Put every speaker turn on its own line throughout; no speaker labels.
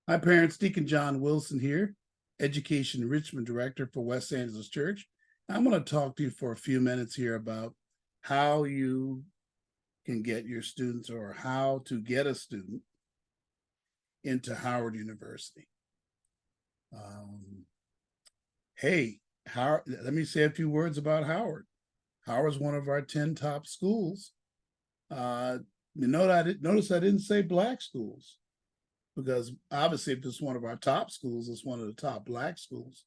Hi, parents. Deacon John Wilson here, Education Enrichment Director for West Angeles Church. I'm going to talk to you for a few minutes here about how you can get your students or how to get a student into Howard University. Hey, let me say a few words about Howard. Howard's one of our 10 top schools. Notice I didn't say black schools, because obviously if it's one of our top schools, it's one of the top black schools.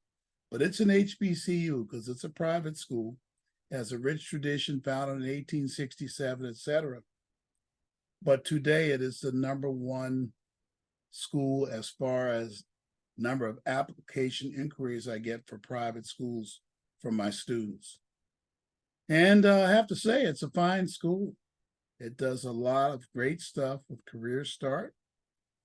But it's an HBCU because it's a private school, has a rich tradition founded in 1867, etc. But today it is the number one school as far as number of application inquiries I get for private schools from my students. And I have to say, it's a fine school. It does a lot of great stuff with Career Start.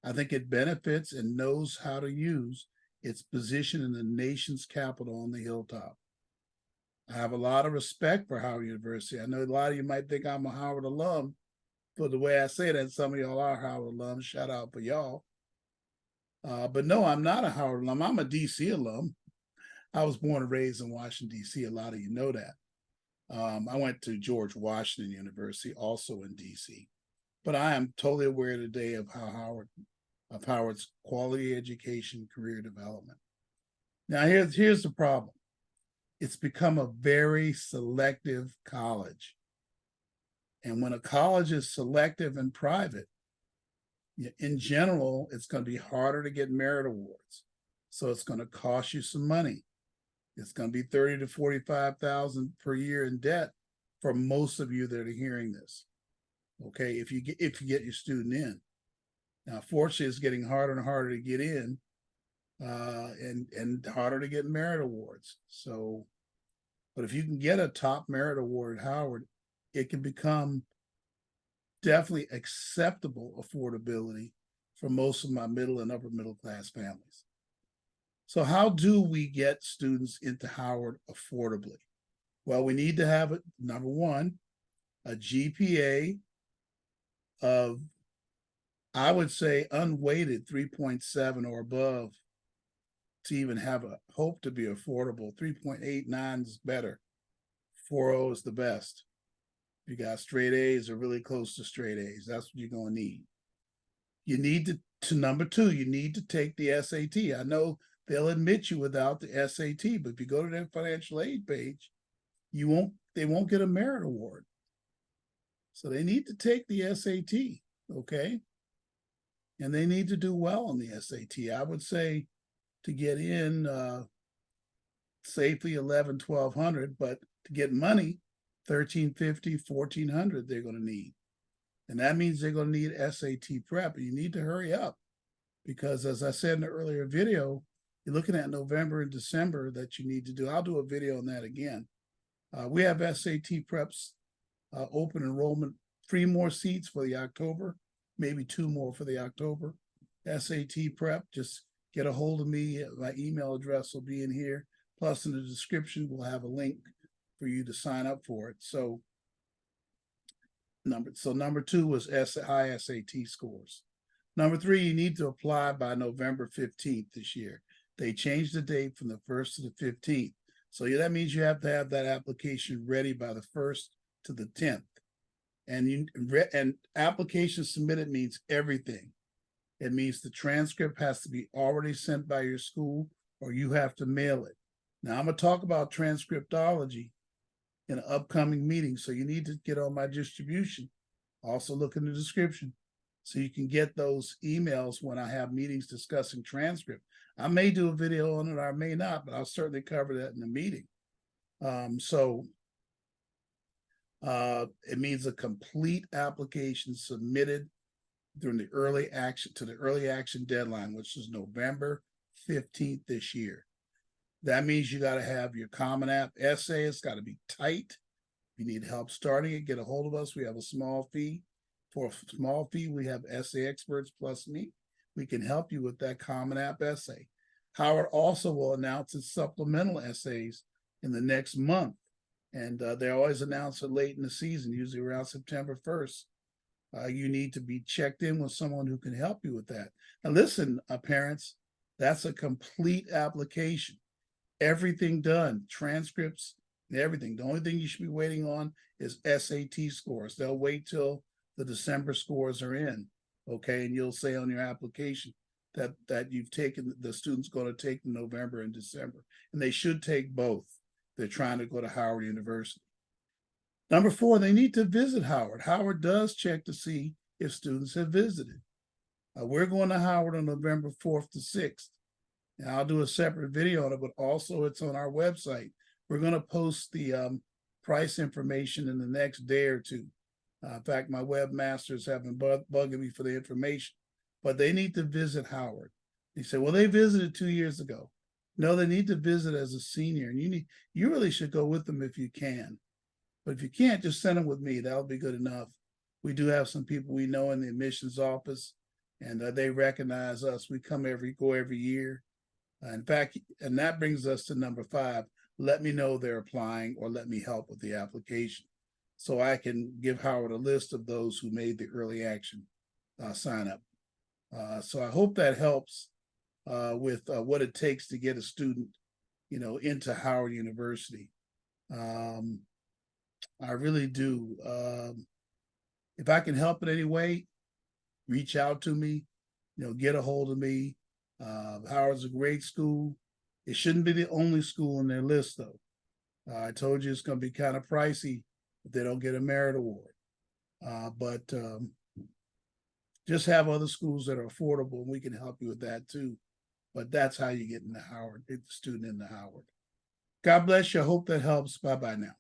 I think it benefits and knows how to use its position in the nation's capital on the hilltop. I have a lot of respect for Howard University. I know a lot of you might think I'm a Howard alum, but the way I say that, some of y'all are Howard alums. Shout out for y'all. But no, I'm not a Howard alum. I'm a DC alum. I was born and raised in Washington, DC. A lot of you know that. I went to George Washington University, also in DC. But I am totally aware today of Howard's quality education, career development. Now, here's the problem. It's become a very selective college. And when a college is selective and private, in general, it's going to be harder to get merit awards. So it's going to cost you some money. It's going to be $30,000 to $45,000 per year in debt for most of you that are hearing this. Okay, if you get your student in. Now, fortunately, it's getting harder and harder to get in, and harder to get merit awards. So, but if you can get a top merit award at Howard, it can become definitely acceptable affordability for most of my middle and upper middle class families. So how do we get students into Howard affordably? Well, we need to have, number one, a GPA of, I would say, unweighted 3.7 or above to even have a hope to be affordable. 3.89 is better. 4.0 is the best. If you got straight A's or really close to straight A's, that's what you're going to need. You need to number two, you need to take the SAT. I know they'll admit you without the SAT, but if you go to their financial aid page, they won't get a merit award. So they need to take the SAT, okay? And they need to do well on the SAT. I would say to get in safely 1,100, 1,200, but to get money, 1,350, 1,400 they're going to need. And that means they're going to need SAT prep. And you need to hurry up because, as I said in the earlier video, you're looking at November and December that you need to do. I'll do a video on that again. We have SAT preps, open enrollment, 3 more seats for the October, maybe 2 more for the October SAT prep. Just get a hold of me. My email address will be in here. Plus, in the description, we'll have a link for you to sign up for it. So number 2 was high SAT scores. Number 3, you need to apply by November 15th this year. They changed the date from the 1st to the 15th. So that means you have to have that application ready by the 1st to the 10th. And application submitted means everything. It means the transcript has to be already sent by your school or you have to mail it. Now, I'm going to talk about transcriptology in an upcoming meeting, so you need to get on my distribution. Also look in the description so you can get those emails when I have meetings discussing transcript. I may do a video on it, or I may not, but I'll certainly cover that in the meeting. It means a complete application submitted during the early action deadline, which is November 15th this year. That means you got to have your Common App essay. It's got to be tight. If you need help starting it, get a hold of us. We have a small fee. For a small fee, we have essay experts plus me. We can help you with that Common App essay. Howard also will announce its supplemental essays in the next month. And they always announce it late in the season, usually around September 1st. You need to be checked in with someone who can help you with that. Now, listen, parents, that's a complete application. Everything done, transcripts and everything. The only thing you should be waiting on is SAT scores. They'll wait till the December scores are in, okay? And you'll say on your application that you've taken, the student's going to take November and December. And they should take both. They're trying to go to Howard University. Number 4, they need to visit Howard. Howard does check to see if students have visited. We're going to Howard on November 4th to 6th. And I'll do a separate video on it, but also it's on our website. We're going to post the price information in the next day or two. In fact, my webmasters have been bugging me for the information, but they need to visit Howard. They say, well, they visited 2 years ago. No, they need to visit as a senior, and you really should go with them if you can. But if you can't, just send them with me. That'll be good enough. We do have some people we know in the admissions office, and they recognize us. We go every year. In fact, and that brings us to number 5. Let me know they're applying, or let me help with the application, so I can give Howard a list of those who made the early action sign up. So I hope that helps with what it takes to get a student, into Howard University. I really do. If I can help in any way, reach out to me, get a hold of me. Howard's a great school. It shouldn't be the only school on their list, though. I told you it's going to be kind of pricey if they don't get a merit award. But just have other schools that are affordable, and we can help you with that too. But that's how you get into Howard, get the student into Howard. God bless you. I hope that helps. Bye-bye now.